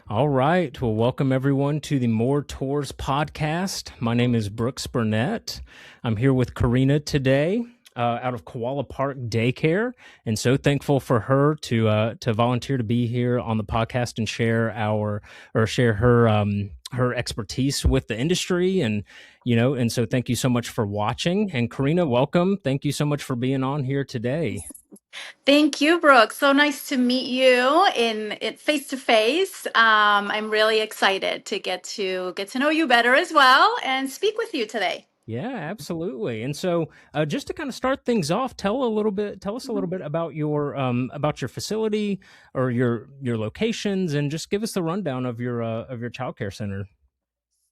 All right. Well, welcome everyone to the More Tours podcast. My name is Brooks Burnette. I'm here with Karina today, out of Koala Park Daycare, and so thankful for her to volunteer to be here on the podcast and share her expertise with the industry, and so thank you so much for watching. And Karina, welcome. Thank you so much for being on here today. Thank you, Brooke. So nice to meet you in it face to face. I'm really excited to get to know you better as well and speak with you today. Yeah, absolutely. And so, just to kind of start things off, tell us a little Mhm. bit about your facility or your locations, and just give us the rundown of your childcare center.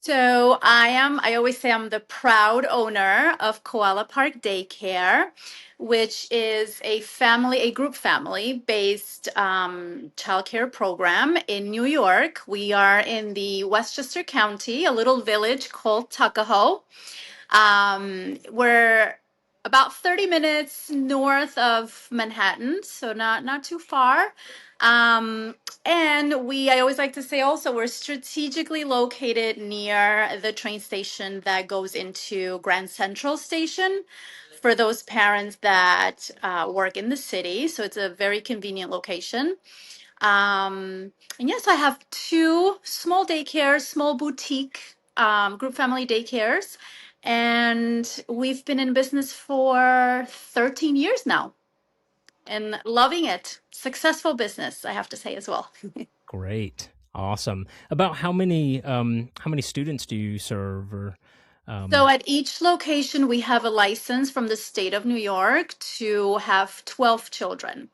So I always say I'm the proud owner of Koala Park Daycare, which is a group family based childcare program in New York. We are in the Westchester County, a little village called Tuckahoe. We're about 30 minutes north of Manhattan, so not too far. Um, I always like to say also, we're strategically located near the train station that goes into Grand Central Station for those parents that work in the city. So it's a very convenient location. And yes, I have two small daycares, small boutique group family daycares. And we've been in business for 13 years now and loving it. Successful business, I have to say as well. Great, awesome. About how many students do you serve? Or So um, at each location, we have a license from the state of New York to have 12 children.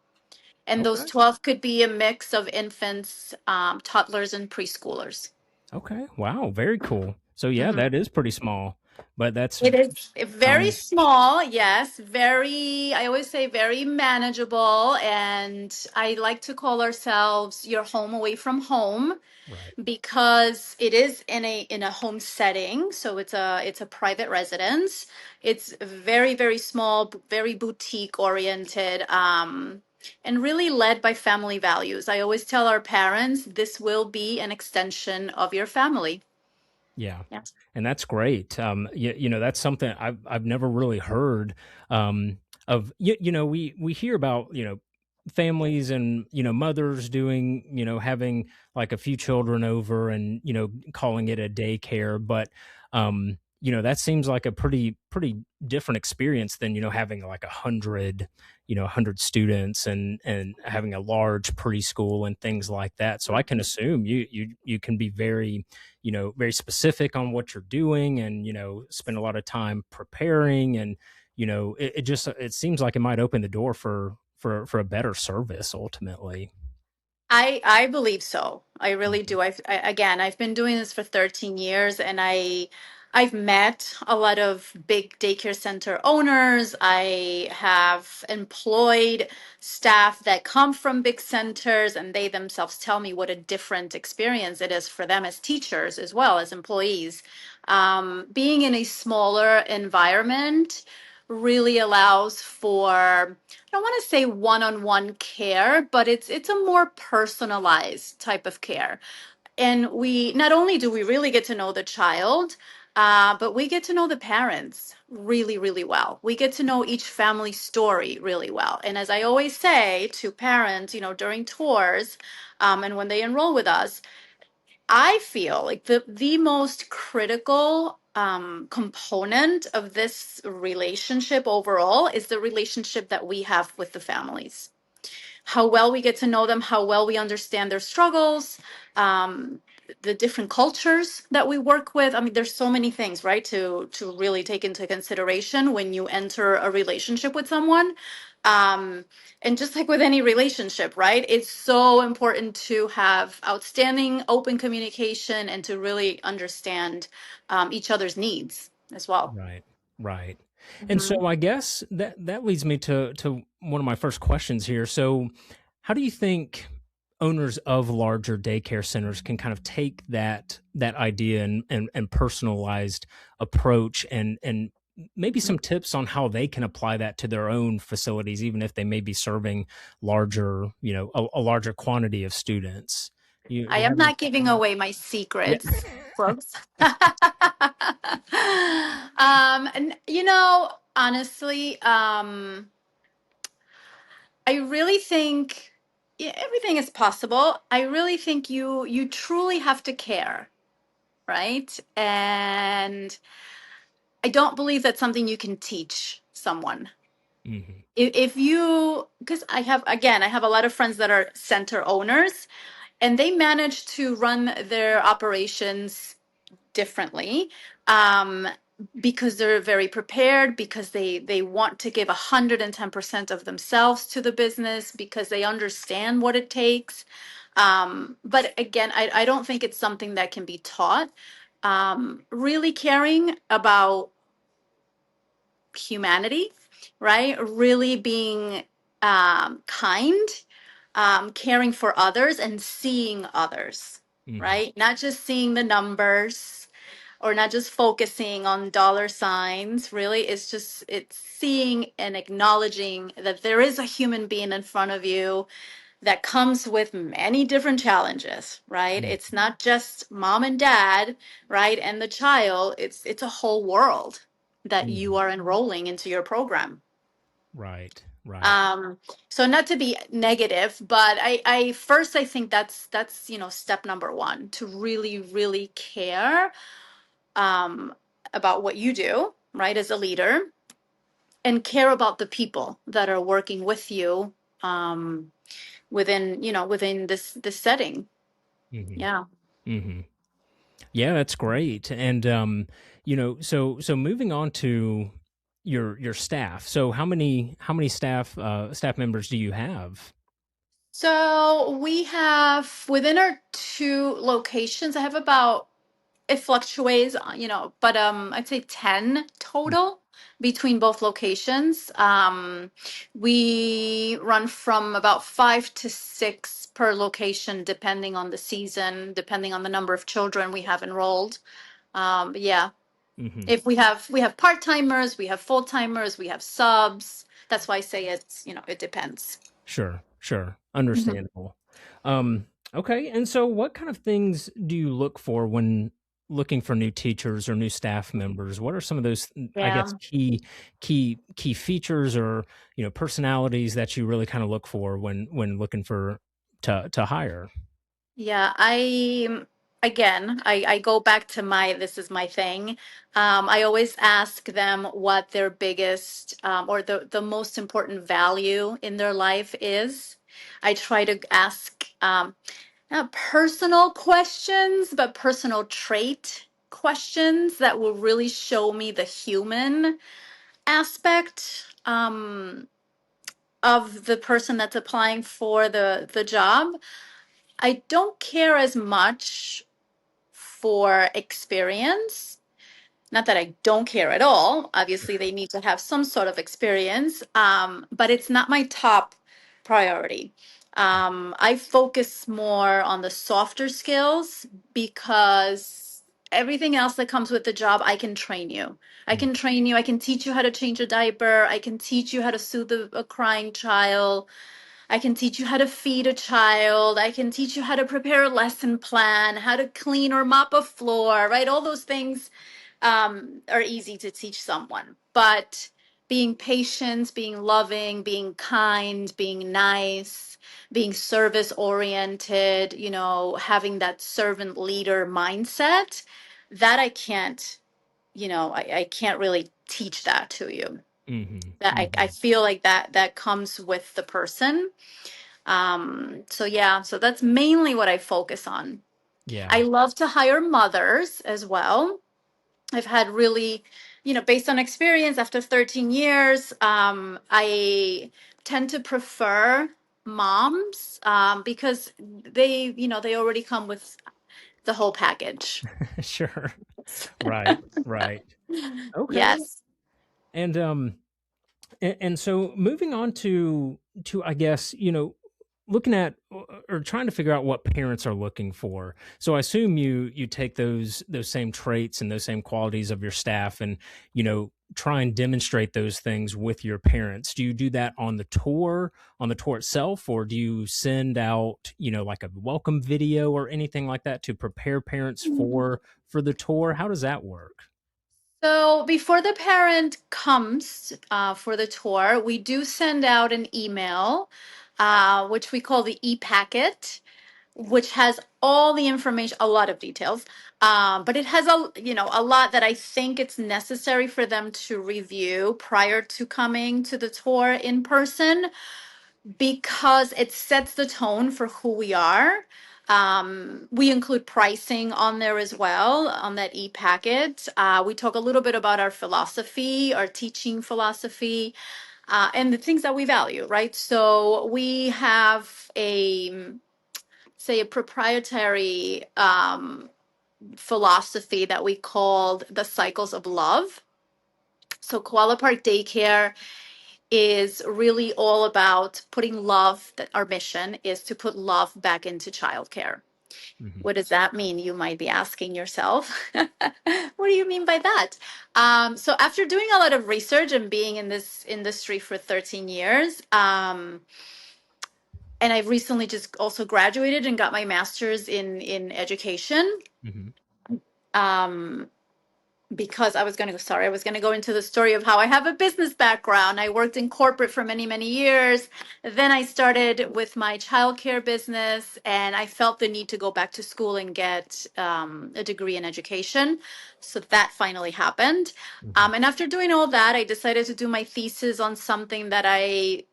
And those okay, 12 could be a mix of infants, toddlers, and preschoolers. okay, wow, very cool. So yeah, Mhm. that is pretty small, but that's It is very sounds small, yes, I always say very manageable. And I like to call ourselves your home away from home right. because it is in a home setting. So it's a private residence. It's very, very small, very boutique oriented, and really led by family values. I always tell our parents this will be an extension of your family. Yeah, Yeah. and that's great. That's something I've never really heard of. We hear about families and mothers doing having like a few children over and calling it a daycare, but that seems like a pretty different experience than having like 100 students and having a large preschool and things like that. So I can assume you can be very specific on what you're doing and spend a lot of time preparing, and it seems like it might open the door for a better service ultimately. I believe so. I really Mhm. do. I've been doing this for 13 years, and I've met a lot of big daycare center owners. I have employed staff that come from big centers, and they themselves tell me what a different experience it is for them as teachers as well as employees. Being in a smaller environment really allows for, I don't want to say one-on-one care, but it's a more personalized type of care. And we not only do we really get to know the child, but we get to know the parents really, really well. We get to know each family story really well. And as I always say to parents, during tours, and when they enroll with us, I feel like the most critical component of this relationship overall is the relationship that we have with the families. How well we get to know them, how well we understand their struggles, um, the different cultures that we work with. I mean, there's so many things, right, to really take into consideration when you enter a relationship with someone. And just like with any relationship, right, it's so important to have outstanding open communication and to really understand each other's needs as well. Right, right. And Mhm. so I guess that leads me to one of my first questions here. So how do you think owners of larger daycare centers can kind of take that idea and personalized approach, and maybe some tips on how they can apply that to their own facilities, even if they may be serving larger, a larger quantity of students? I You am haven't. not giving away my Yeah. secrets, folks. And honestly, I really think, yeah, everything is possible. I really think you truly have to care, right? And I don't believe that's something you can teach someone. Hmm. If you, because I have a lot of friends that are center owners, and they manage to run their operations differently, um, because they're very prepared, because they want to give 110% of themselves to the business, because they understand what it takes. But again, I don't think it's something that can be taught. Really caring about humanity, right? Really being kind, caring for others, and seeing others, Hmm. right? Not just seeing the numbers or not just focusing on dollar signs. Really, it's seeing and acknowledging that there is a human being in front of you that comes with many different challenges, right? It's not just mom and dad, right, and the child. It's a whole world that you Hmm. are enrolling into your program. Right. Right. Um, so not to be negative, but I first I think that's step number one, to really, really care um, about what you do, right, as a leader, and care about the people that are working with you, within this setting. Hmm. Yeah. Hmm. Yeah, that's great. And so moving on to your staff. So how many staff members do you have? So we have within our two locations, I have about, it fluctuates, but I'd say 10 total between both locations. We run from about 5 to 6 per location, depending on the season, depending on the number of children we have enrolled. But yeah, Hmm. if we have part timers, we have full timers, we have subs. That's why I say it depends. Sure, sure. Mhm. Understandable. Okay, and so what kind of things do you look for when looking for new teachers or new staff members? What are some of those, I guess, Yeah. key features or, personalities that you really kind of look for when looking for to hire? Yeah, I go back to this is my thing. I always ask them what their biggest, or the most important value in their life is. I try to ask, not personal questions, but personal trait questions that will really show me the human aspect, of the person that's applying for the job. I don't care as much for experience. Not that I don't care at all. Obviously, they need to have some sort of experience, but it's not my top priority. I focus more on the softer skills, because everything else that comes with the job, I can train you. I Mm, can train you. I can teach you how to change a diaper. I can teach you how to soothe a crying child. I can teach you how to feed a child. I can teach you how to prepare a lesson plan, how to clean or mop a floor, right? All those things are easy to teach someone. But being patient, being loving, being kind, being nice, being service oriented, having that servant leader mindset, that I can't really teach that to you. mhm, That I mhm. feel like that comes with the person. So yeah, so that's mainly what I focus on. I Yeah. love to hire mothers as well. I've had really, based on experience after 13 years, I tend to prefer moms, because they already come with the whole package. Sure. Right, right. Okay. Yes. And, and so moving on to I guess, looking at or trying to figure out what parents are looking for. So I assume you take those same traits and those same qualities of your staff and, try and demonstrate those things with your parents? Do you do that on the tour itself, or do you send out, like a welcome video or anything like that to prepare parents for the tour? How does that work? So before the parent comes for the tour, we do send out an email, which we call the e-packet, which has all the information, a lot of details, but it has a lot that I think it's necessary for them to review prior to coming to the tour in person, because it sets the tone for who we are. We include pricing on there as well on that e-packet. We talk a little bit about our philosophy, our teaching philosophy, and the things that we value, right? So we have say a proprietary philosophy that we called the cycles of love. So Koala Park Daycare is really all about putting love, that our mission is to put love back into childcare. Hmm. What does that mean? You might be asking yourself. What do you mean by that? So after doing a lot of research and being in this industry for 13 years, and I've recently just also graduated and got my master's in education. Hmm. Um, because I was going to go into the story of how I have a business background. I worked in corporate for many, many years. Then I started with my childcare business, and I felt the need to go back to school and get a degree in education. So that finally happened. Hmm. And after doing all that, I decided to do my thesis on something that I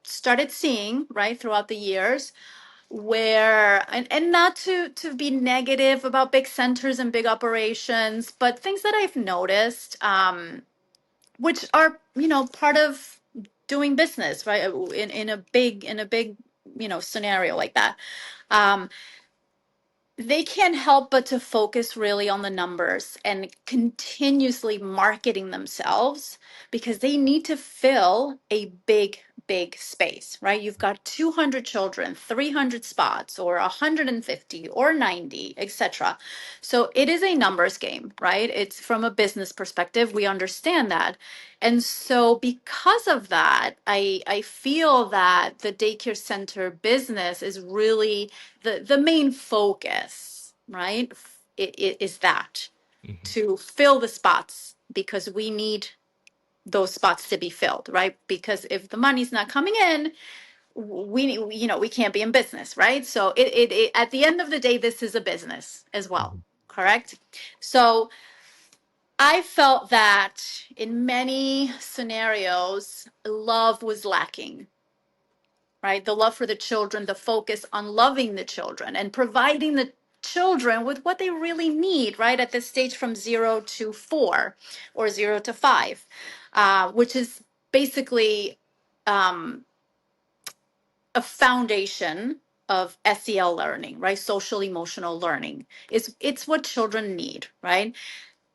started seeing right throughout the years, where and not to be negative about big centers and big operations, but things that I've noticed, which are part of doing business, right, in a big scenario like that. um, they can't help but to focus really on the numbers and continuously marketing themselves, because they need to fill a big space, right? You've got 200 children, 300 spots, or 150 or 90, etc. So it is a numbers game, right? It's from a business perspective, we understand that. And so because of that, I feel that the daycare center business is really the main focus, right? It is that, Hmm. to fill the spots, because we need those spots to be filled, right? Because if the money's not coming in, we can't be in business, right? So it at the end of the day, this is a business as well, Hmm. correct? So I felt that in many scenarios, love was lacking, right? The love for the children, the focus on loving the children and providing the children with what they really need, right? At this stage from 0 to 4 or 0 to 5, which is basically um, a foundation of SEL learning, right? Social emotional learning it's what children need, right?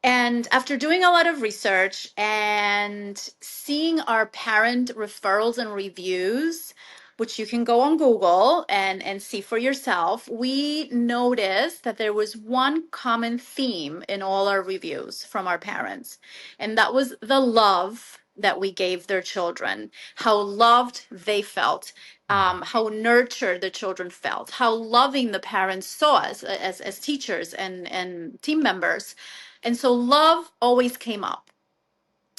And after doing a lot of research and seeing our parent referrals and reviews, which you can go on Google and see for yourself, we noticed that there was one common theme in all our reviews from our parents. And that was the love that we gave their children, how loved they felt, Hmm. how nurtured the children felt, how loving the parents saw us as teachers and team members. And so love always came up.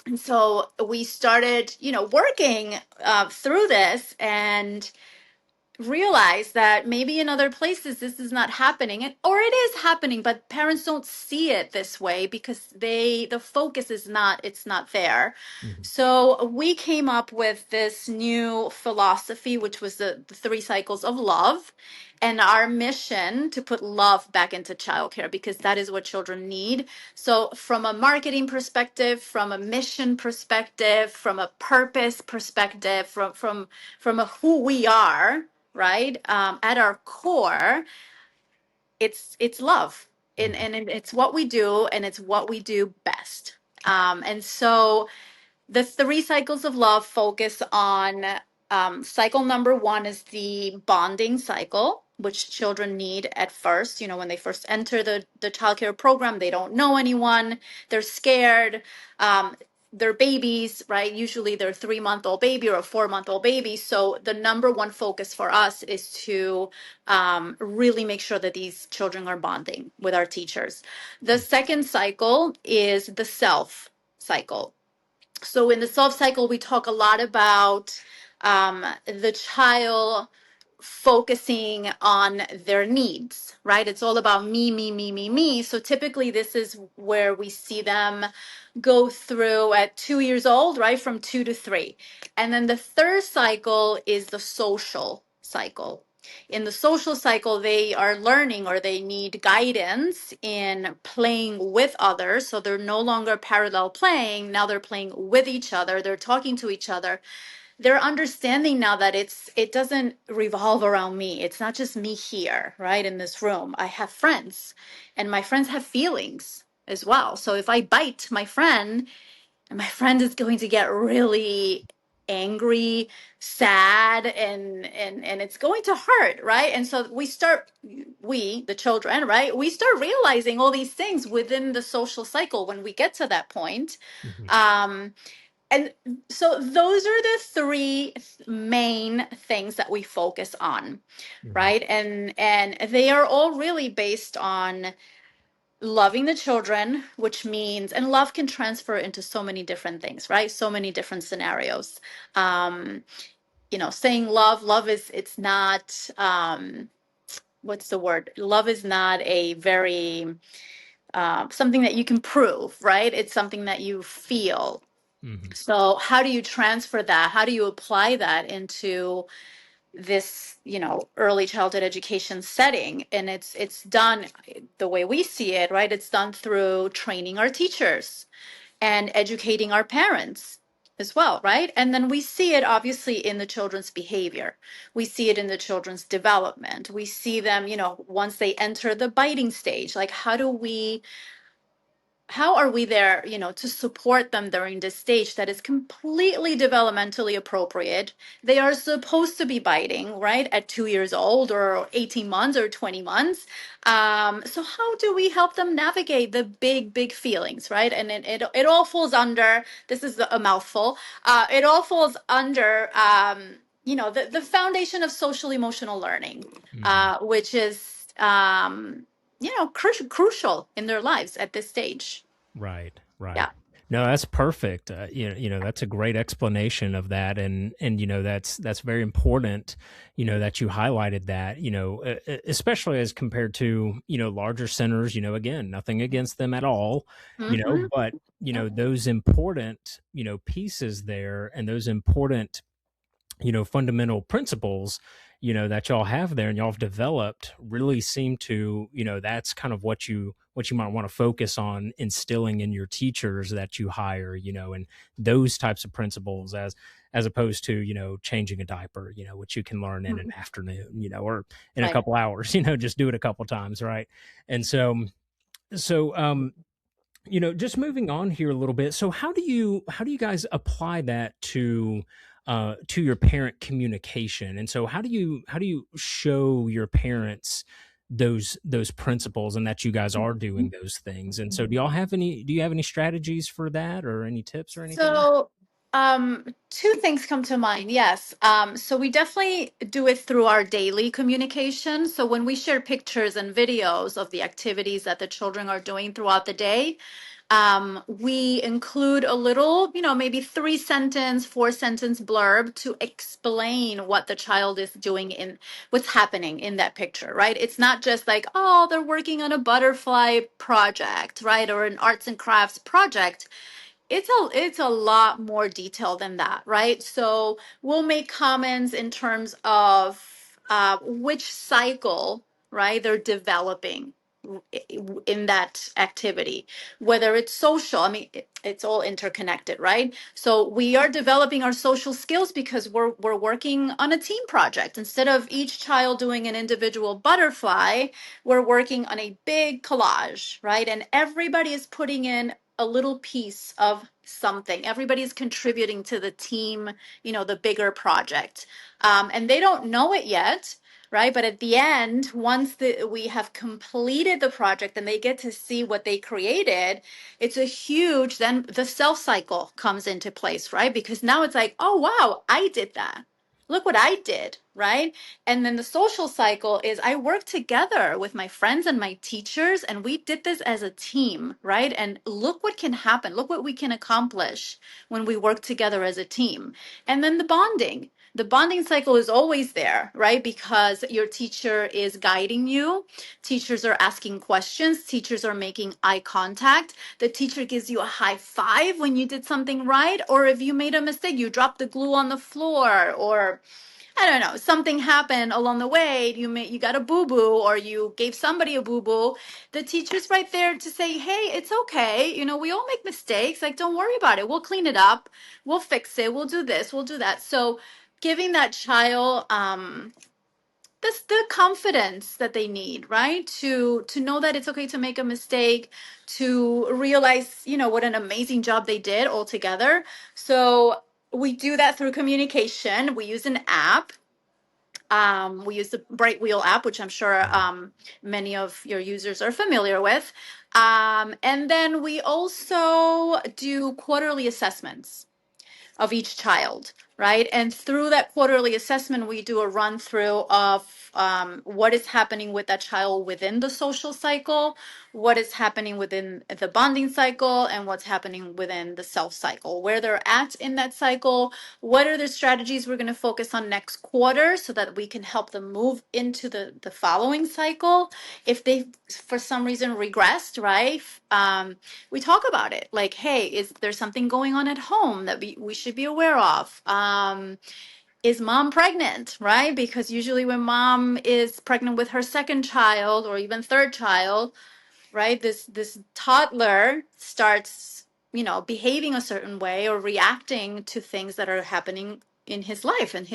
And so we started, working through this and realize that maybe in other places this is not happening, or it is happening, but parents don't see it this way because the focus is not, it's not there. Hmm. So we came up with this new philosophy, which was the 3 cycles of love, and our mission to put love back into childcare, because that is what children need. So from a marketing perspective, from a mission perspective, from a purpose perspective, from a who we are, right? At our core, it's love, and it's what we do, and it's what we do best. And so the 3 cycles of love focus on cycle number 1 is the bonding cycle, which children need at first. When they first enter the childcare program, they don't know anyone, they're scared. Um, they're babies, right? Usually they're 3-month-old baby or a 4-month-old baby. So the number one focus for us is to really make sure that these children are bonding with our teachers. The second cycle is the self cycle. So in the self cycle, we talk a lot about the child focusing on their needs, right? It's all about me, me, me, me, me. So typically, this is where we see them go through at 2 years old, right? From 2 to 3. And then the third cycle is the social cycle. In the social cycle, they are learning or they need guidance in playing with others. So they're no longer parallel playing. Now they're playing with each other. They're talking to each other. They're understanding now that it doesn't revolve around me. It's not just me here, right? In this room. I have friends, and my friends have feelings as well. So if I bite my friend, and my friend is going to get really angry, sad, and it's going to hurt, right? And so we the children, right, we start realizing all these things within the social cycle when we get to that point. Mhm. um and so those are the three main things that we focus on, Mhm. right? And they are all really based on loving the children, which means, and love can transfer into so many different things, right? So many different scenarios. Um, saying love is, it's not, what's the word? Love is not a very, something that you can prove, right? It's something that you feel. Mhm. So how do you transfer that? How do you apply that into this, early childhood education setting? And it's done the way we see it, right? It's done through training our teachers and educating our parents as well, right? And then we see it obviously in the children's behavior. We see it in the children's development. We see them, once they enter the biting stage, like how are we there, to support them during this stage that is completely developmentally appropriate? They are supposed to be biting, right, at 2 years old or 18 months or 20 months. So how do we help them navigate the big, big feelings, right? And it all falls under, this is a mouthful, it all falls under, the foundation of social emotional learning, Mhm. which is, crucial in their lives at this stage. Right, right. Yeah. No, that's perfect. That's a great explanation of that, and that's very important. That you highlighted that. Especially as compared to larger centers. Again, nothing against them at all. Mm-hmm. But Yeah. those important pieces there, and those important fundamental principles that y'all have there and y'all have developed really seem to that's kind of what you might want to focus on instilling in your teachers that you hire, and those types of principles as opposed to changing a diaper, which you can learn in an Mhm. afternoon, or in a Right. couple hours, just do it a couple times, right? And so just moving on here a little bit. So how do you guys apply that to your parent communication? And so how do you show your parents those principles and that you guys are doing those things? And so do you have any strategies for that or any tips or anything? So, two things come to mind. Yes. So we definitely do it through our daily communication. So when we share pictures and videos of the activities that the children are doing throughout the day, we include a little, maybe 3 sentence, 4 sentence blurb to explain what the child is doing in what's happening in that picture, right? It's not just like, oh, they're working on a butterfly project, right? Or an arts and crafts project. It's a lot more detailed than that, right? So we'll make comments in terms of which cycle, right, they're developing in that activity, whether it's social. I mean, it's all interconnected, right? So we are developing our social skills because we're working on a team project. Instead of each child doing an individual butterfly, we're working on a big collage, right? And everybody is putting in a little piece of something. Everybody's contributing to the team, the bigger project. And they don't know it yet, right? But at the end, once we have completed the project and they get to see what they created, it's a huge, then the self cycle comes into place, right? Because now it's like, oh, wow, I did that. Look what I did, right? And then the social cycle is I work together with my friends and my teachers, and we did this as a team, right? And look what can happen. Look what we can accomplish when we work together as a team. And then the bonding. The bonding cycle is always there, right? Because your teacher is guiding you. Teachers are asking questions. Teachers are making eye contact. The teacher gives you a high five when you did something right. Or if you made a mistake, you dropped the glue on the floor, or I don't know, something happened along the way. You got a boo boo, or you gave somebody a boo boo. The teacher's right there to say, "Hey, it's okay. You know, we all make mistakes. Like, don't worry about it. We'll clean it up. We'll fix it. We'll do this. We'll do that." So, giving that child this the confidence that they need, right? To know that it's okay to make a mistake, to realize, what an amazing job they did all together. So we do that through communication. We use an app. We use the Bright Wheel app, which I'm sure many of your users are familiar with. And then we also do quarterly assessments of each child, right? And through that quarterly assessment, we do a run through of what is happening with that child within the social cycle, what is happening within the bonding cycle, and what's happening within the self cycle, where they're at in that cycle, what are the strategies we're going to focus on next quarter so that we can help them move into the following cycle. If they, for some reason, regressed, right? We talk about it like, hey, is there something going on at home that we should be aware of? Is mom pregnant, right? Because usually when mom is pregnant with her second child or even third child, right, this toddler starts, behaving a certain way or reacting to things that are happening in his life, in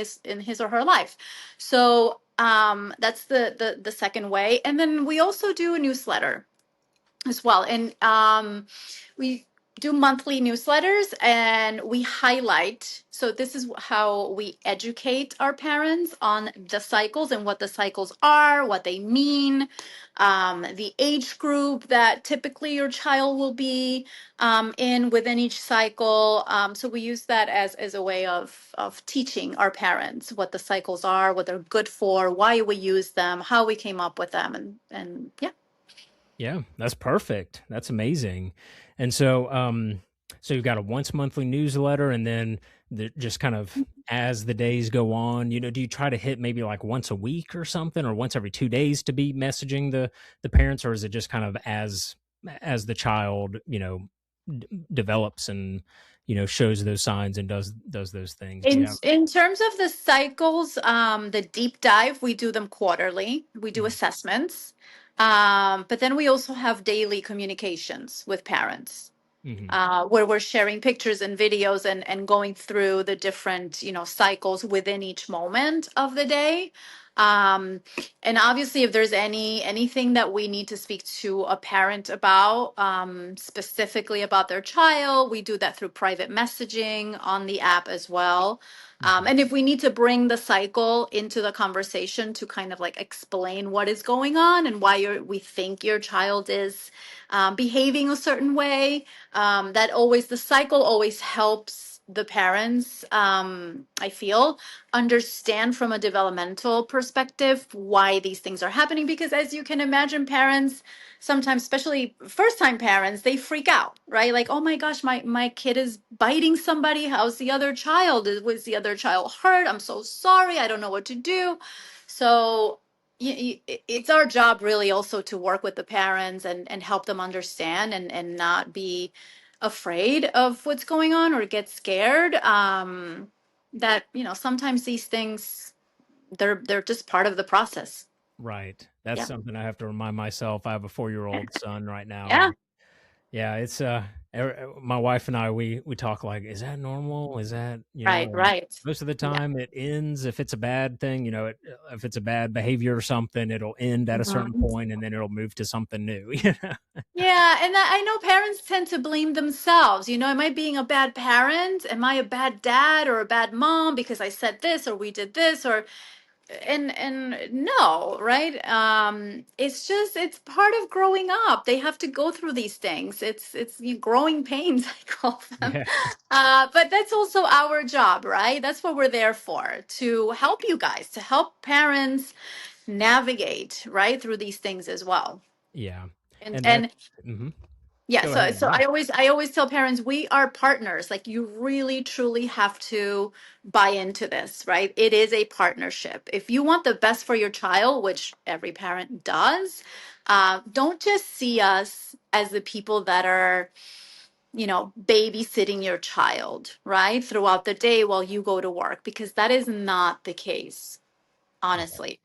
his or her life. So that's the second way. And then we also do a newsletter as well. And we do monthly newsletters and we highlight. So this is how we educate our parents on the cycles and what the cycles are, what they mean, the age group that typically your child will be in within each cycle. So we use that as a way of teaching our parents what the cycles are, what they're good for, why we use them, how we came up with them, and yeah. Yeah, that's perfect. That's amazing. And so, so you've got a once monthly newsletter, and then just kind of as the days go on, do you try to hit maybe like once a week or something, or once every 2 days to be messaging the parents, or is it just kind of as the child, develops and shows those signs and does those things? Do you In have? in terms of the cycles, the deep dive, we do them quarterly. We do Mhm. assessments. But then we also have daily communications with parents, Mhm. where we're sharing pictures and videos and going through the different, cycles within each moment of the day. Um, and obviously, if there's anything that we need to speak to a parent about, specifically about their child, we do that through private messaging on the app as well. Mhm. And if we need to bring the cycle into the conversation to kind of like explain what is going on and why we think your child is behaving a certain way, that always the cycle always helps the parents, I feel, understand from a developmental perspective why these things are happening, because as you can imagine, parents sometimes, especially first time parents, they freak out, right? Like, oh my gosh, my kid is biting somebody. How's the other child? Was the other child hurt? I'm so sorry, I don't know what to do. So it's our job really also to work with the parents and help them understand and not be afraid of what's going on or get scared. That, sometimes these things, they're just part of the process. Right. That's Yeah. something I have to remind myself. I have a 4-year-old son right now, Yeah. and yeah, it's my wife and I we talk like, is that normal? Is that, Right. and Right. most of the Yeah. time it ends if it's a bad thing, if it's a bad behavior or something, it'll end at a certain Mhm. point and then it'll move to something new. Yeah, and I know parents tend to blame themselves. Am I being a bad parent? Am I a bad dad or a bad mom because I said this or we did this? Or and no, right? It's just, it's part of growing up. They have to go through these things. It's growing pains, I call them. Yeah. But that's also our job, right? That's what we're there for, to help you guys, to help parents navigate right through these things as well. Yeah. And And that, and mhm. yeah, Go so ahead. so Yeah. I always tell parents, we are partners. Like, you really truly have to buy into this, right? It is a partnership. If you want the best for your child, which every parent does, don't just see us as the people that are, babysitting your child, right? Throughout the day while you go to work, because that is not the case, honestly.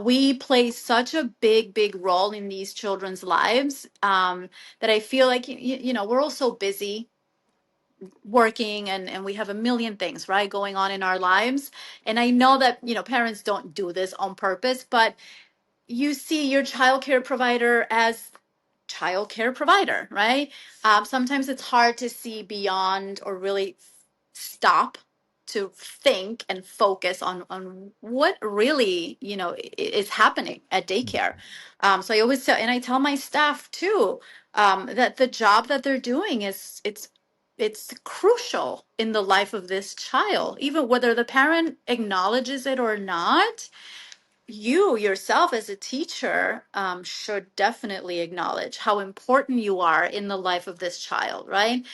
We play such a big, big role in these children's lives, that I feel like, we're all so busy working, and we have a million things, right, going on in our lives. And I know that, parents don't do this on purpose, but you see your child care provider as child care provider, right? Sometimes it's hard to see beyond, or really stop to think and focus on what really, is happening at daycare. So I always tell, and I tell my staff too, that the job that they're doing is, it's crucial in the life of this child, even whether the parent acknowledges it or not. You yourself as a teacher, should definitely acknowledge how important you are in the life of this child, right?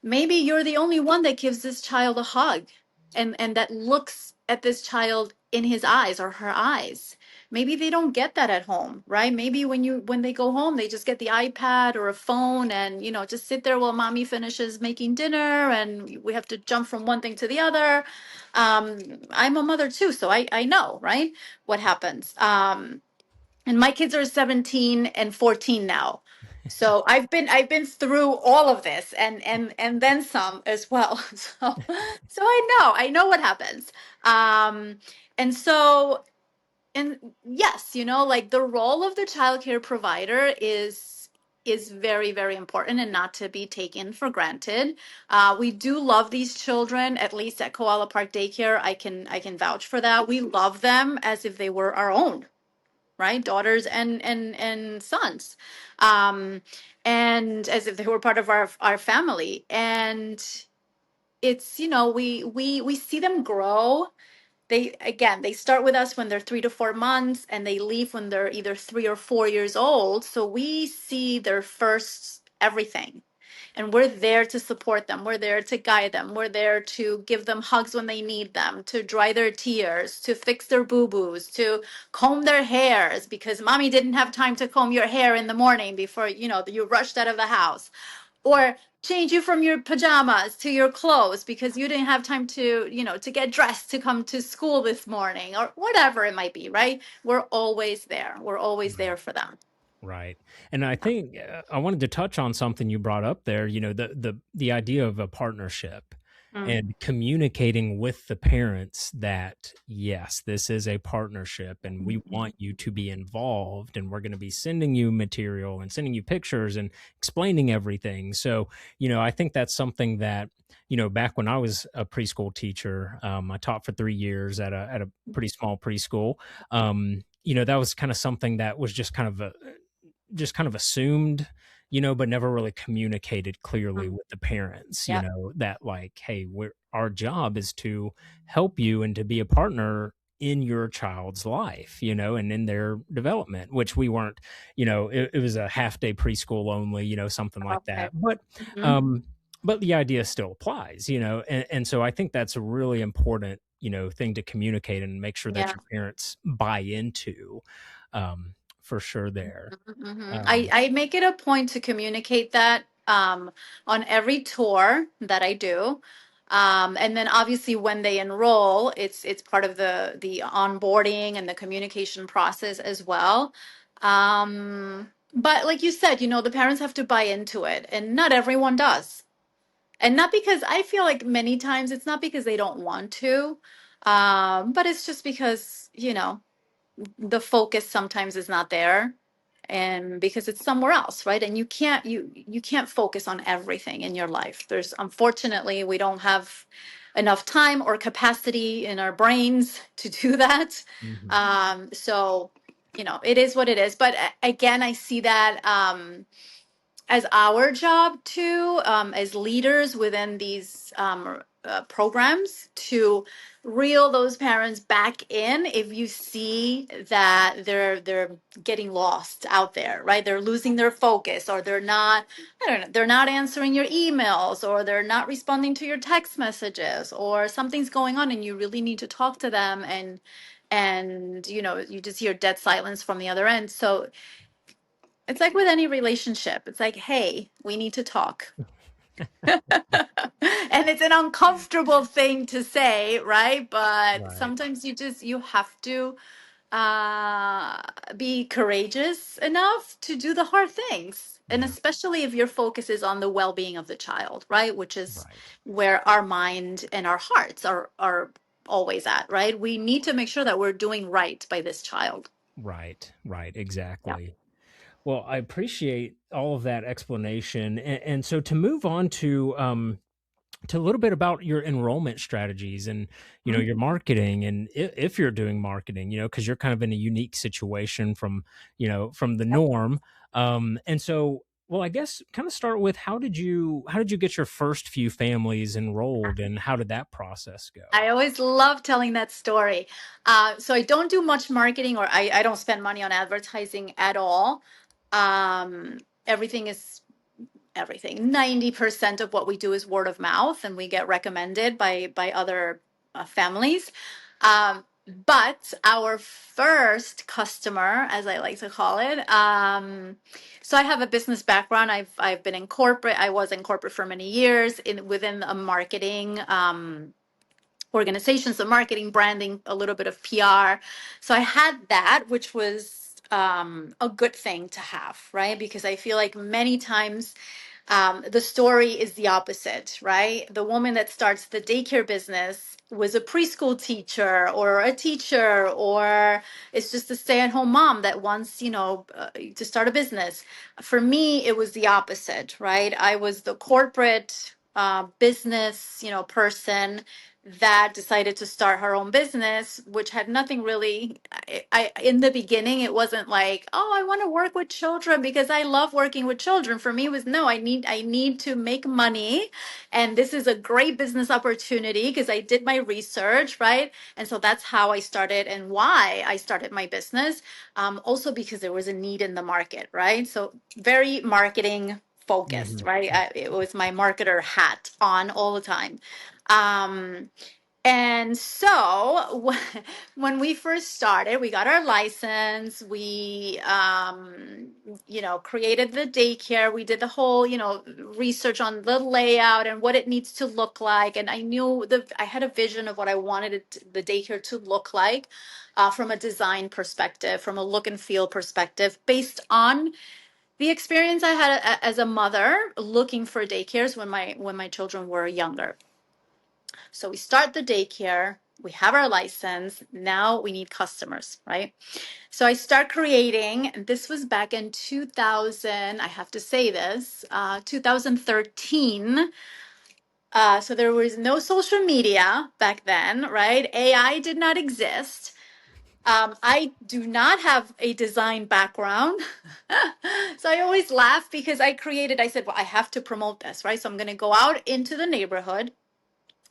Maybe you're the only one that gives this child a hug, and that looks at this child in his eyes or her eyes. Maybe they don't get that at home, right? Maybe when they go home, they just get the iPad or a phone, and just sit there while mommy finishes making dinner, and we have to jump from one thing to the other. I'm a mother too, so I know, right, what happens. And my kids are 17 and 14 now. So I've been through all of this, and then some as well. So I know what happens. Um and so, and yes, like, the role of the child care provider is very, very important, and not to be taken for granted. We do love these children, at least at Koala Park Daycare. I can vouch for that. We love them as if they were our own, right, daughters and sons, um and as if they were part of our family. And it's, we see them grow. They start with us when they're 3 to 4 months, and they leave when they're either 3 or 4 years old. So we see their first everything, and we're there to support them. We're there to guide them. We're there to give them hugs when they need them, to dry their tears, to fix their boo-boos, to comb their hairs because mommy didn't have time to comb your hair in the morning before, you rushed out of the house, or change you from your pajamas to your clothes because you didn't have time to, to get dressed to come to school this morning, or whatever it might be, right? We're always there. We're always there for them. Right. And I think I wanted to touch on something you brought up there, the idea of a partnership Mm, and communicating with the parents that yes, this is a partnership and we want you to be involved and we're going to be sending you material and sending you pictures and explaining everything. So, I think that's something that, back when I was a preschool teacher, I taught for 3 years at a pretty small preschool. That was kind of something that was just kind of assumed, but never really communicated clearly mm, with the parents, yep. that like, hey, our job is to help you and to be a partner in your child's life, and in their development, which we weren't, it was a half day preschool only, something like Okay. that. But, Hmm. um, but the idea still applies, and so I think that's a really important, thing to communicate and make sure that Yeah. your parents buy into, for sure there. Hmm. I, Um, I make it a point to communicate that, on every tour that I do. And then obviously when they enroll, it's part of the onboarding and the communication process as well. But like you said, the parents have to buy into it, and not everyone does. And not because, I feel like many times it's not because they don't want to, but it's just because, the focus sometimes is not there, and because it's somewhere else, right? And you can't focus on everything in your life. There's, unfortunately, we don't have, enough time or capacity in our brains to do that. Hmm. So, it is what it is. But again, I see that as our job too, as leaders within these programs, to reel those parents back in if you see that they're getting lost out there, right? They're losing their focus, or they're not, I don't know, they're not answering your emails, or they're not responding to your text messages, or something's going on and you really need to talk to them, and you just hear dead silence from the other end. So it's like with any relationship. It's like, hey, we need to talk. And it's an uncomfortable thing to say, right? But Right. sometimes you have to uh be courageous enough to do the hard things. And Yeah. especially if your focus is on the well-being of the child, right? Which is Right. where our mind and our hearts are always at, right? We need to make sure that we're doing right by this child. Right. Right. Yeah. Exactly. Well, I appreciate all of that explanation, and so to move on to a little bit about your enrollment strategies and your marketing, and if you're doing marketing, because you're kind of in a unique situation from the norm. And so, well, I guess kind of start with how did you get your first few families enrolled, and how did that process go? I always love telling that story. So I don't do much marketing, or I don't spend money on advertising at all. Everything is everything. 90% of what we do is word of mouth, and we get recommended by other families. But our first customer, as I like to call it, so I have a business background. I've been in corporate. I was in corporate for many years in within a marketing organizations, the marketing, branding, a little bit of PR. So I had that, which was a good thing to have, right? Because I feel like many times the story is the opposite, right? The woman that starts the daycare business was a preschool teacher or a teacher, or it's just a stay-at-home mom that wants, to start a business. For me, it was the opposite, right? I was the corporate business, person that decided to start her own business, which had nothing really. In the beginning, it wasn't like, oh, I want to work with children because I love working with children. For me, it was no, I need to make money, and this is a great business opportunity because I did my research, right? And so that's how I started and why I started my business. Also because there was a need in the market, right? So very marketing focused, Hmm. right? It was my marketer hat on all the time. Um, and so when we first started, we got our license. We, created the daycare. We did the whole, research on the layout and what it needs to look like. And I knew I had a vision of what I wanted the daycare to look like, from a design perspective, from a look and feel perspective, based on the experience I had as a mother looking for daycares when my children were younger. So we start the daycare, we have our license, now we need customers, right? So I start creating, and this was back in 2000, I have to say this, 2013. So there was no social media back then, right? AI did not exist. I do not have a design background. So I always laugh because I said, well, I have to promote this, right? So I'm going to go out into the neighborhood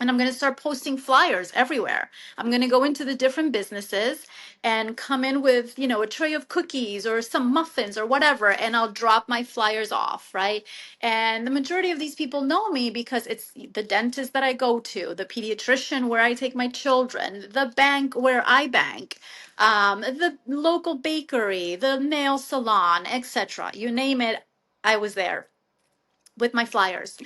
and I'm going to start posting flyers everywhere. I'm going to go into the different businesses and come in with, a tray of cookies or some muffins or whatever, and I'll drop my flyers off, right? And the majority of these people know me because it's the dentist that I go to, the pediatrician where I take my children, the bank where I bank, the local bakery, the nail salon, etc. You name it, I was there with my flyers.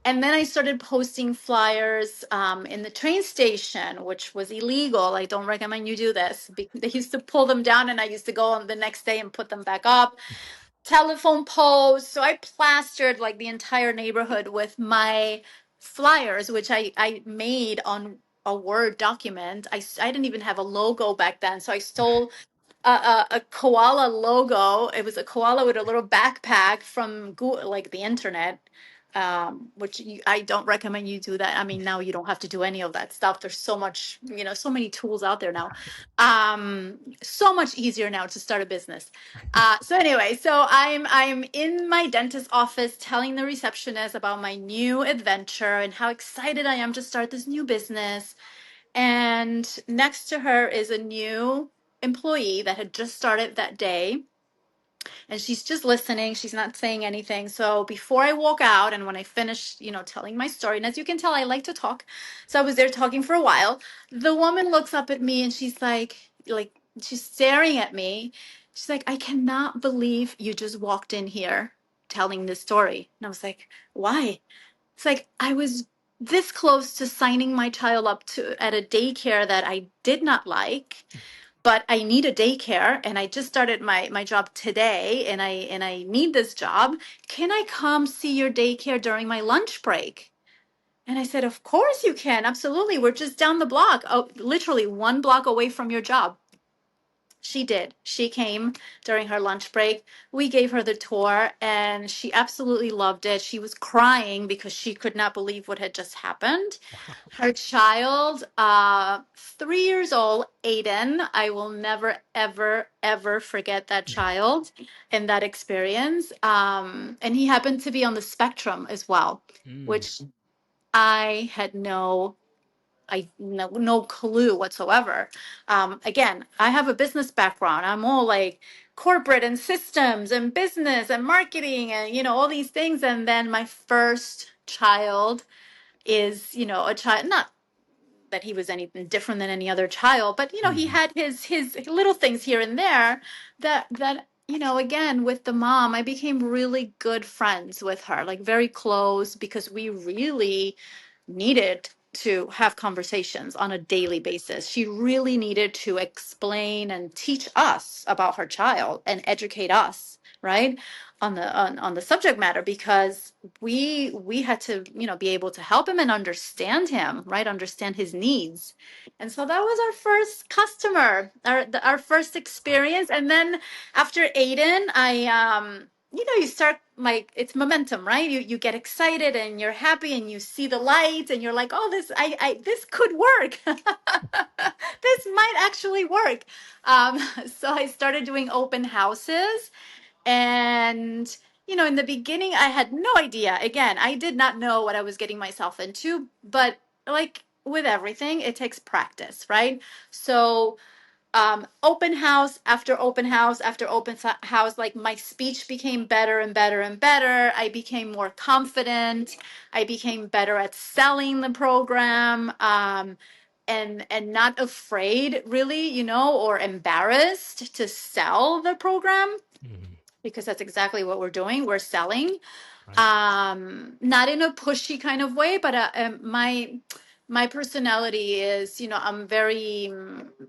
And then I started posting flyers in the train station, which was illegal. I don't recommend you do this. They used to pull them down, and I used to go on the next day and put them back up. Telephone posts. So I plastered like the entire neighborhood with my flyers, which I made on a Word document. I didn't even have a logo back then. So I stole a koala logo. It was a koala with a little backpack from Google, like the internet. which I don't recommend you do that. I mean, now you don't have to do any of that stuff. There's so much, so many tools out there now. So much easier now to start a business. So anyway, so I'm in my dentist's office telling the receptionist about my new adventure and how excited I am to start this new business. And next to her is a new employee that had just started that day, and she's just listening. She's not saying anything. So before I walk out and when I finish, telling my story, and as you can tell, I like to talk. So I was there talking for a while. The woman looks up at me and she's like she's staring at me. She's like, I cannot believe you just walked in here telling this story. And I was like, why? It's like I was this close to signing my child up to at a daycare that I did not like, but I need a daycare and I just started my job today and I need this job. Can I come see your daycare during my lunch break? And I said, of course you can. Absolutely. We're just down the block. Oh, literally 1 block away from your job. She did. She came during her lunch break. We gave her the tour and she absolutely loved it. She was crying because she could not believe what had just happened. Wow. Her child, 3 years old, Aiden, I will never, ever, ever forget that child and that experience. And he happened to be on the spectrum as well, Mm. which I had no clue whatsoever. Again, I have a business background. I'm all like corporate and systems and business and marketing and all these things. And then my first child is a child, not that he was anything different than any other child, but he Mhm. had his little things here and there that again, with the mom, I became really good friends with her, like very close, because we really needed to have conversations on a daily basis. She really needed to explain and teach us about her child and educate us, right, on the subject matter, because we had to be able to help him and understand him, right, understand his needs. And so that was our first customer, our first experience. And then after Aiden, I you start, like, it's momentum, right? You get excited and you're happy and you see the light and you're like, oh, this could work. This might actually work. um, so I started doing open houses. And in the beginning I had no idea. Again, I did not know what I was getting myself into, but like with everything, it takes practice, right? So open house after open house after house, like my speech became better and better and better. I became more confident. I became better at selling the program, and not afraid, really, or embarrassed to sell the program, Mhm. because that's exactly what we're doing. We're selling, Right. not in a pushy kind of way, but my personality is, I'm very,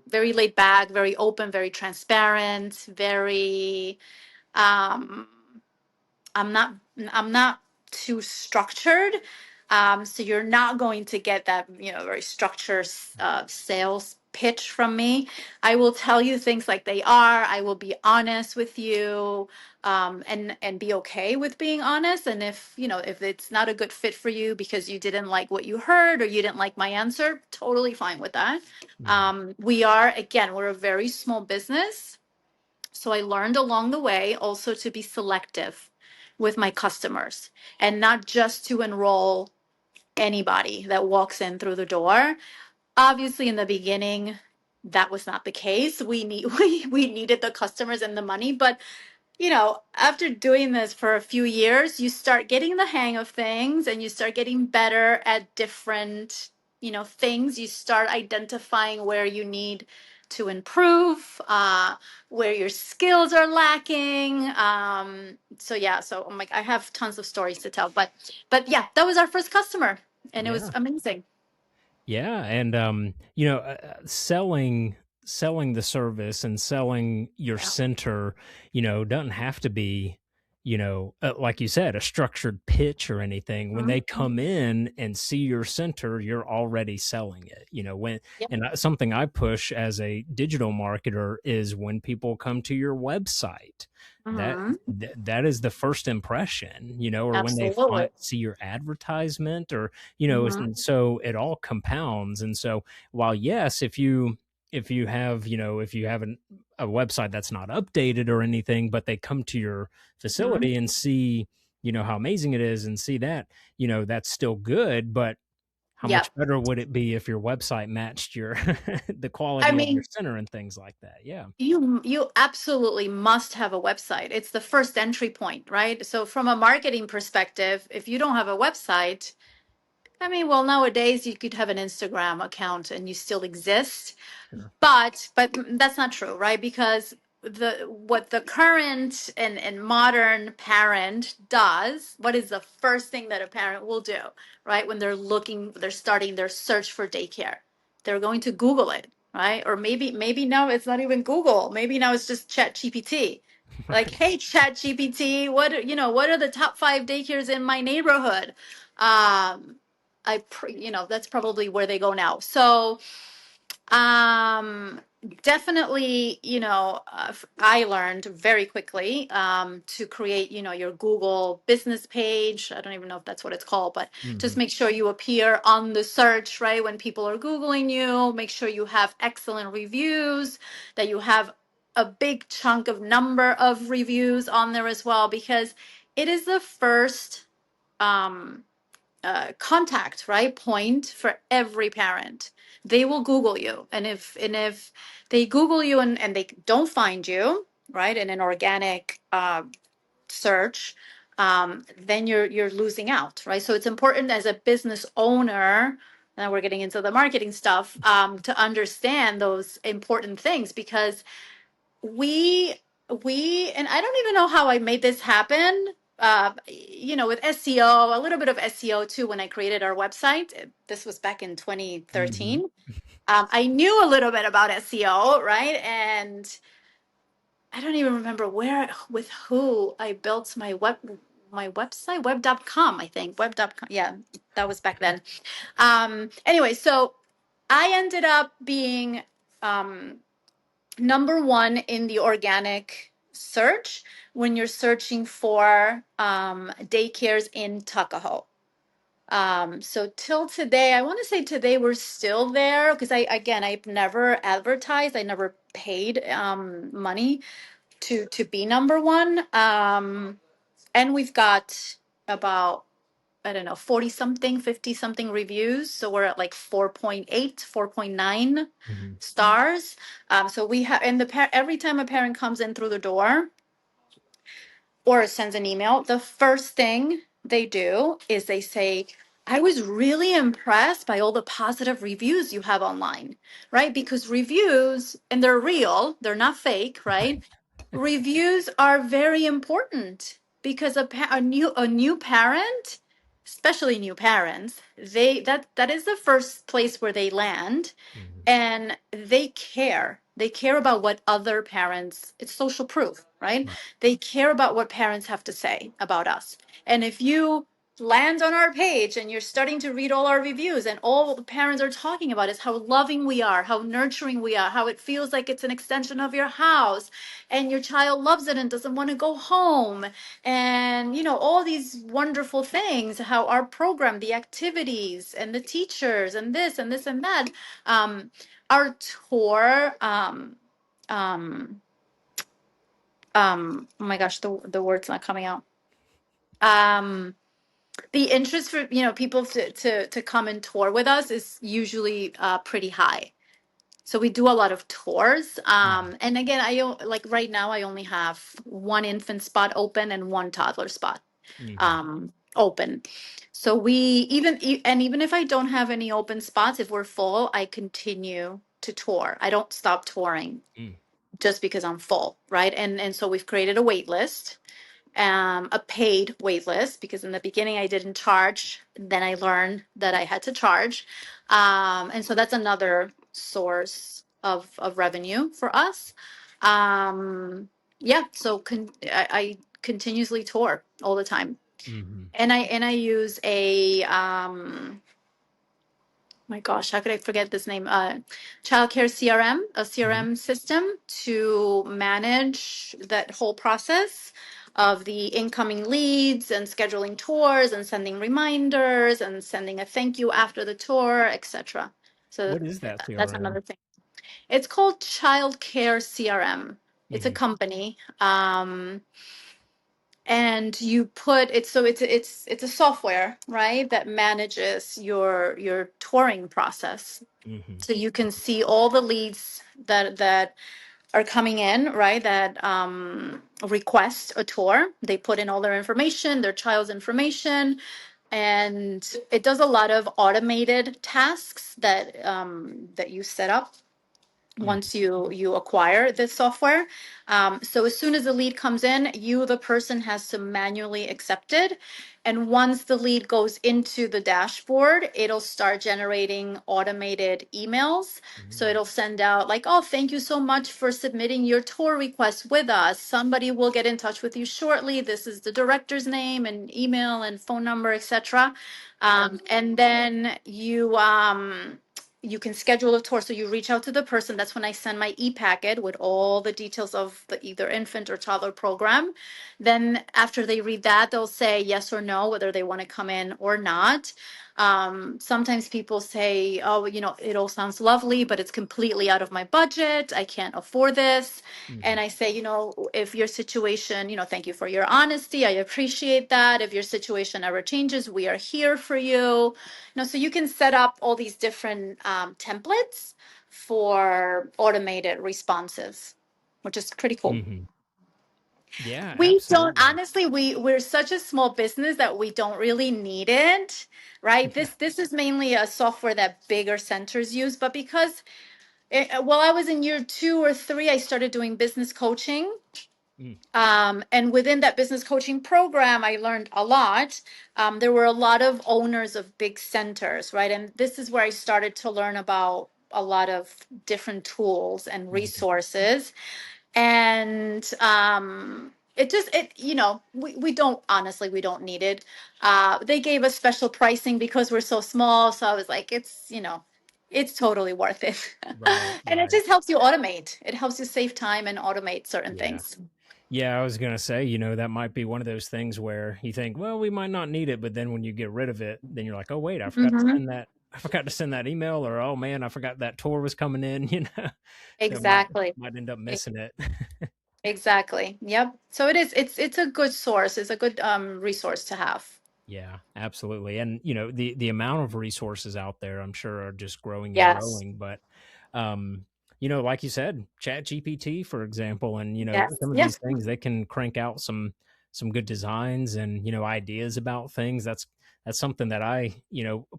very laid back, very open, very transparent, very, um, I'm not too structured. So you're not going to get that, very structured sales pitch from me. I will tell you things like they are. I will be honest with you, and be okay with being honest. And if it's not a good fit for you because you didn't like what you heard or you didn't like my answer, totally fine with that. Mhm. We're a very small business. So I learned along the way also to be selective with my customers and not just to enroll anybody that walks in through the door. Obviously, in the beginning, that was not the case. We needed the customers and the money, but after doing this for a few years, you start getting the hang of things and you start getting better at different, things. You start identifying where you need to improve, where your skills are lacking. So yeah, so I'm like, I have tons of stories to tell, but yeah, that was our first customer and it was Yeah. amazing. Yeah, and selling the service and selling your Yeah. center, doesn't have to be, like you said, a structured pitch or anything. When they Mhm. come in and see your center, you're already selling it. Yep. Something I push as a digital marketer is when people come to your website. that Hmm. that is the first impression, or when they Absolutely. see your advertisement, or Hmm. and so it all compounds. And so while yes, if you have if you have a website that's not updated or anything, but they come to your Hmm. facility and see how amazing it is, and see that that's still good. But how Yeah. much better would it be if your website matched your the I quality of your mean, center and things like that? Yeah. you absolutely must have a website. It's the first entry point, right? So from a marketing perspective, if you don't have a website, I mean, well, nowadays you could have an Instagram account and you still exist. Sure. But that's not true, right? Because what the current and modern parent does, what is the first thing that a parent will do, right? When they're starting their search for daycare, they're going to Google it, right? Or maybe now it's not even Google. Maybe now it's just Chat GPT. Like, Right. hey, Chat GPT, what are the top 5 daycares in my neighborhood? Um, that's probably where they go now. So um, definitely, I learned very quickly to create, your Google business page. I don't even know if that's what it's called, but just Mhm. make sure you appear on the search, right? When people are Googling you, make sure you have excellent reviews, that you have a big chunk of number of reviews on there as well, because it is the first um, contact right point for every parent. They will Google you, and if they Google you and they don't find you right in an organic search, then you're losing out, right? So it's important as a business owner. Now we're getting into the marketing stuff, to understand those important things, because we and I don't even know how I made this happen. With SEO, a little bit of SEO too. When I created our website, this was back in Mhm. 2013. I knew a little bit about SEO, right? And I don't even remember with who I built my website, web.com, I think. Web.com. Yeah, that was back then. Anyway, so I ended up being um, number one in the organic search when you're searching for daycares in Tuckahoe. So till today, I want to say today we're still there, because I've never advertised, I never paid money to be number one. And we've got about, I don't know, 40 something, 50 something reviews. So we're at like 4.8, 4.9 Mhm. stars. So we have, and every time a parent comes in through the door or sends an email, the first thing they do is they say, I was really impressed by all the positive reviews you have online, right? Because reviews, and they're real, they're not fake, right? Reviews are very important, because a new parent, especially new parents, that is the first place where they land, Mhm. and they care about what other parents, it's social proof, right? Right. They care about what parents have to say about us. And if you land on our page and you're starting to read all our reviews, and all the parents are talking about is how loving we are, how nurturing we are, how it feels like it's an extension of your house, and your child loves it and doesn't want to go home, and all these wonderful things, how our program, the activities and the teachers and this and this and that, um, our tour, oh my gosh, the word's not coming out. Um, the interest for people to come and tour with us is usually pretty high. So we do a lot of tours. Mhm. And again, like right now I only have one infant spot open and one toddler spot Mhm. open. So even if I don't have any open spots, if we're full, I continue to tour. I don't stop touring Mm. just because I'm full, right? And so we've created a wait list, a paid wait list, because in the beginning I didn't charge. Then I learned that I had to charge. And so that's another source of revenue for us. Yeah, so I continuously tour all the time. Mhm. And I use a my gosh, how could I forget this name? Childcare CRM, a Mhm. CRM system to manage that whole process of the incoming leads and scheduling tours and sending reminders and sending a thank you after the tour, etc. So What is that that's CRM? another thing. It's called Childcare CRM. It's a Mhm. company. And you put it, so it's a software, right, that manages your touring process. Mhm. So you can see all the leads that are coming in, right, that request a tour. They put in all their information, their child's information, and it does a lot of automated tasks that you set up Mhm. once you acquire this software. So as soon as the lead comes in, you, the person, has to manually accept it. And once the lead goes into the dashboard, it'll start generating automated emails. So Mhm. it'll send out like, oh, thank you so much for submitting your tour request with us. Somebody will get in touch with you shortly. This is the director's name and email and phone number, etc. And then you can schedule a tour. So you reach out to the person. That's when I send my e-packet with all the details of the either infant or toddler program. Then after they read that, they'll say yes or no, whether they want to come in or not. Sometimes people say, oh, it all sounds lovely, but it's completely out of my budget. I can't afford this. And Mhm. I say, if your situation, thank you for your honesty. I appreciate that. If your situation ever changes, we are here for you. So you can set up all these different templates for automated responses, which is pretty cool. Mhm. Yeah, We don't, absolutely. honestly, we're such a small business that we don't really need it, right? Yeah. This is mainly a software that bigger centers use, but because while I was in year 2 or 3, I started doing business coaching. Mm. And within that business coaching program, I learned a lot. There were a lot of owners of big centers, right? And this is where I started to learn about a lot of different tools and Mhm. resources. And we don't, honestly, we don't need it. They gave us special pricing because we're so small. So I was like, it's totally worth it. Right, And it right. just helps you automate. It helps you save time and automate certain Yeah. things. Yeah, I was gonna say, that might be one of those things where you think, well, we might not need it, but then when you get rid of it, then you're like, oh wait, Mhm. I forgot to send that email, or oh man, I forgot that tour was coming in, So Exactly. might end up E- missing it. Exactly. Yep. So it is, it's a good source. It's a good resource to have. Yeah, absolutely. And the amount of resources out there, I'm sure, are just growing and Yes. growing. But like you said, Chat GPT, for example, and Yes. some of Yeah. these things, they can crank out some good designs and ideas about things. That's something that I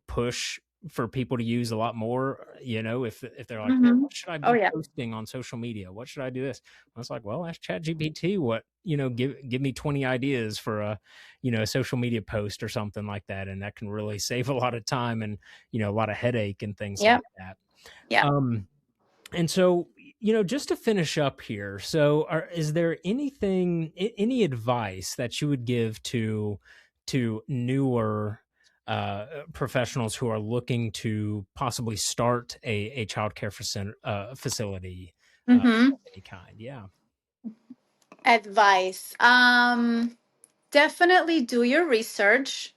push for people to use a lot more. If they're like, well, Hmm. what should I Oh be yeah. posting on social media? What should I do this? I was like, well, ask Chat GPT what give me 20 ideas for a social media post or something like that, and that can really save a lot of time and a lot of headache and things Yep. like that. Yeah. um and so just to finish up here, so is there any advice that you would give to newer professionals who are looking to possibly start a childcare facility Hmm. of any kind? Yeah. Advice. Definitely do your research,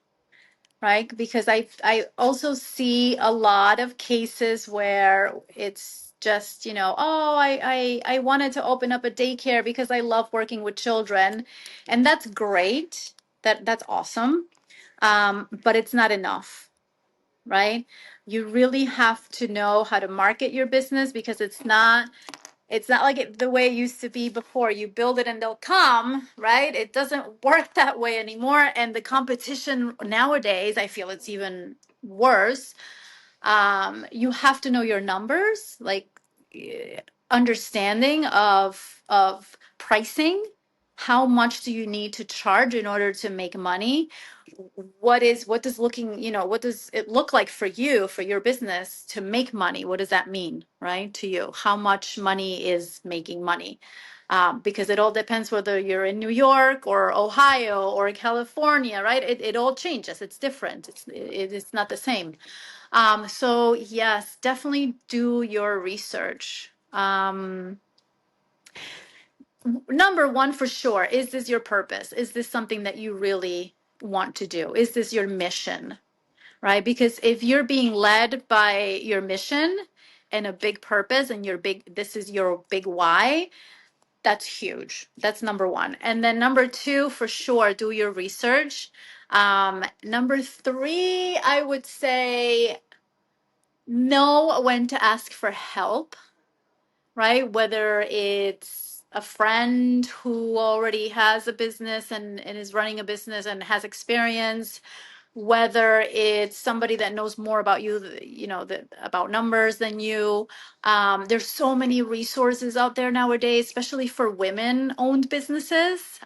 right? Because I also see a lot of cases where it's just, oh, I wanted to open up a daycare because I love working with children. And that's great. That's awesome. But it's not enough, right? You really have to know how to market your business because it's not like the way it used to be before. You build it and they'll come, right? It doesn't work that way anymore. And the competition nowadays, I feel it's even worse. You have to know your numbers, like understanding of pricing. How much do you need to charge in order to make money? What does it look like for you, for your business to make money? What does that mean, right, to you? How much money is making money? Because it all depends whether you're in New York or Ohio or California, right? It all changes. It's different. It's not the same. So yes, definitely do your research. Number one, for sure, is this your purpose? Is this something that you really want to do? Is this your mission? Right? Because if you're being led by your mission and a big purpose and this is your big why, that's huge. That's number one. And then number two, for sure, do your research. Number three, I would say know when to ask for help, right? Whether it's a friend who already has a business and is running a business and has experience, whether it's somebody that knows more about you, about numbers than you. There's so many resources out there nowadays, especially for women-owned businesses.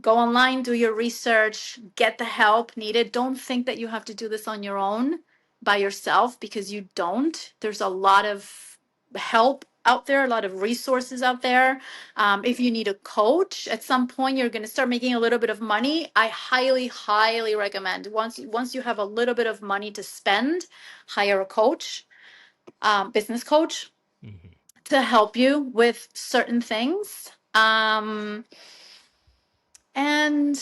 Go online, do your research, get the help needed. Don't think that you have to do this on your own by yourself, because you don't. There's a lot of help out there, a lot of resources out there. If you need a coach at some point, you're going to start making a little bit of money. I highly, highly recommend, once you have a little bit of money to spend, hire a coach, business coach, Hmm. to help you with certain things. And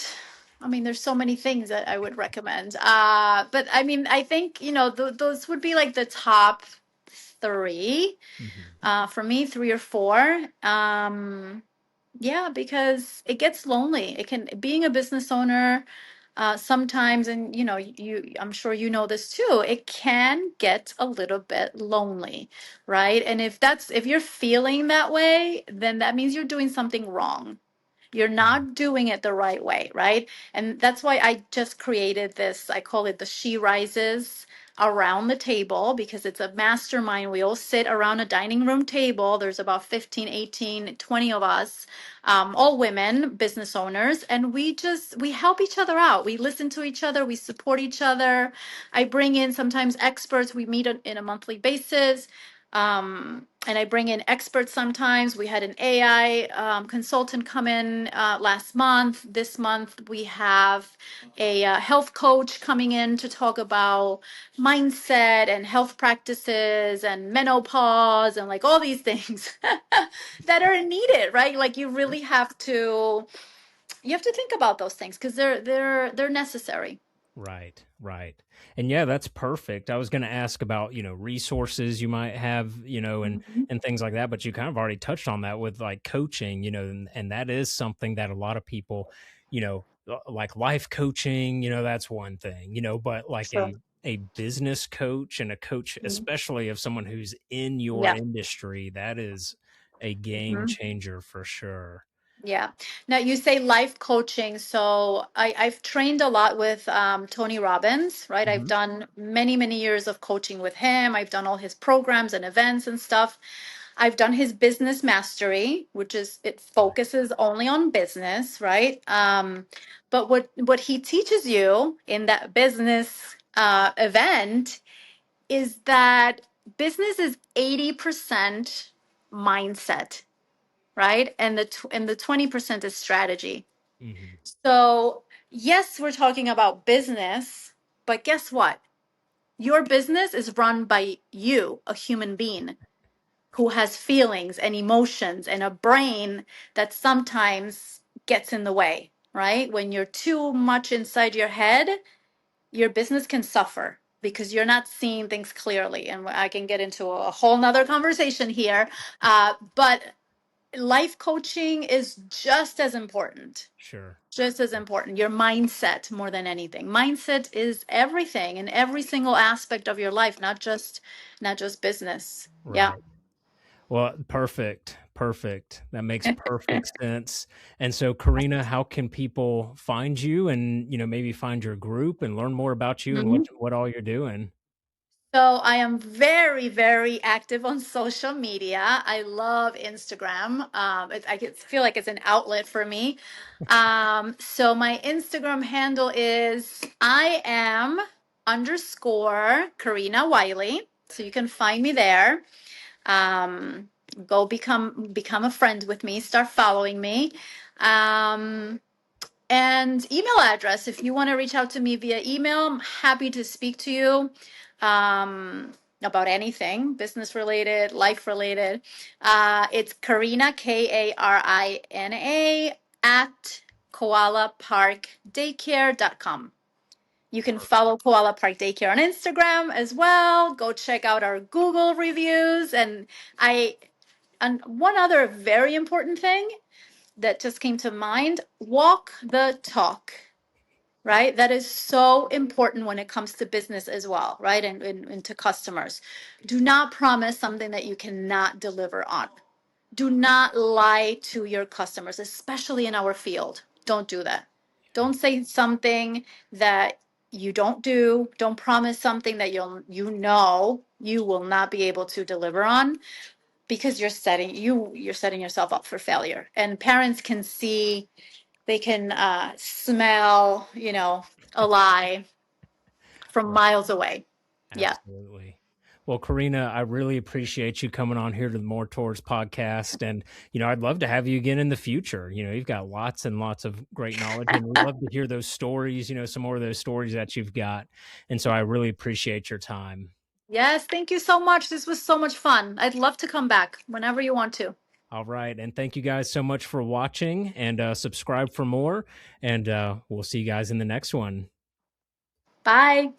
I mean, there's so many things that I would recommend. But I mean, I think, those would be like the top three, Hmm. for me, three or four. Yeah, because it gets lonely. Being a business owner, sometimes, and I'm sure you know this too, it can get a little bit lonely, right? And if you're feeling that way, then that means you're doing something wrong. You're not doing it the right way, right? And that's why I just created this. I call it the She Rises around the table, because it's a mastermind. We all sit around a dining room table. There's about 15, 18, 20 of us, all women, business owners. And we help each other out. We listen to each other. We support each other. I bring in sometimes experts. We meet in a monthly basis. And I bring in experts sometimes. We had an AI consultant come in last month. This month, we have a health coach coming in to talk about mindset and health practices and menopause and like all these things that are needed, right? Like you have to think about those things, because they're necessary. Right, right. And yeah, that's perfect. I was going to ask about, resources you might have, Mhm. and things like that, but you kind of already touched on that with like coaching, and that is something that a lot of people, like life coaching, that's one thing, but like Sure. a business coach and a coach, Mhm. especially of someone who's in your Yeah. industry, that is a game Mhm. changer for sure. Yeah. Now you say life coaching. So I've trained a lot with Tony Robbins, right? I've Hmm. done many, many years of coaching with him. I've done all his programs and events and stuff. I've done his business mastery, which is it focuses only on business, right? But what he teaches you in that business event is that business is 80% mindset, right? And the 20% is strategy. Hmm. So, yes, we're talking about business, but guess what? Your business is run by you, a human being who has feelings and emotions and a brain that sometimes gets in the way, right? When you're too much inside your head, your business can suffer because you're not seeing things clearly. And I can get into a whole nother conversation here. But life coaching is just as important, Sure. just as important. Your mindset, more than anything. Mindset is everything in every single aspect of your life, not just business. Yeah. Right. Well, perfect. Perfect. That makes perfect sense. And so, Karina, how can people find you and, maybe find your group and learn more about you and Mhm. what all you're doing? So I am very, very active on social media. I love Instagram. Feel like it's an outlet for me. So my Instagram handle is I am underscore Karina Wyllie. So you can find me there. Um, Go become a friend with me. Start following me. Um, and email address. If you want to reach out to me via email, I'm happy to speak to you about anything business related, life related. It's Karina, Karina, at koalaparkdaycare.com. You can follow Koala Park Daycare on Instagram as well. Go check out our Google reviews. And one other very important thing that just came to mind, walk the talk, right? That is so important when it comes to business as well, right? And to customers. Do not promise something that you cannot deliver on. Do not lie to your customers, especially in our field. Don't do that. Don't say something that you don't do. Don't promise something that you will not be able to deliver on, because you're setting yourself up for failure. And parents can see, they can smell, a lie from Right. miles away. Yeah. Absolutely. Well, Karina, I really appreciate you coming on here to the More Tours podcast. And, I'd love to have you again in the future. You've got lots and lots of great knowledge, and we'd love to hear those stories, some more of those stories that you've got. And so I really appreciate your time. Yes, thank you so much. This was so much fun. I'd love to come back whenever you want to. All right. And thank you guys so much for watching, and subscribe for more. And we'll see you guys in the next one. Bye.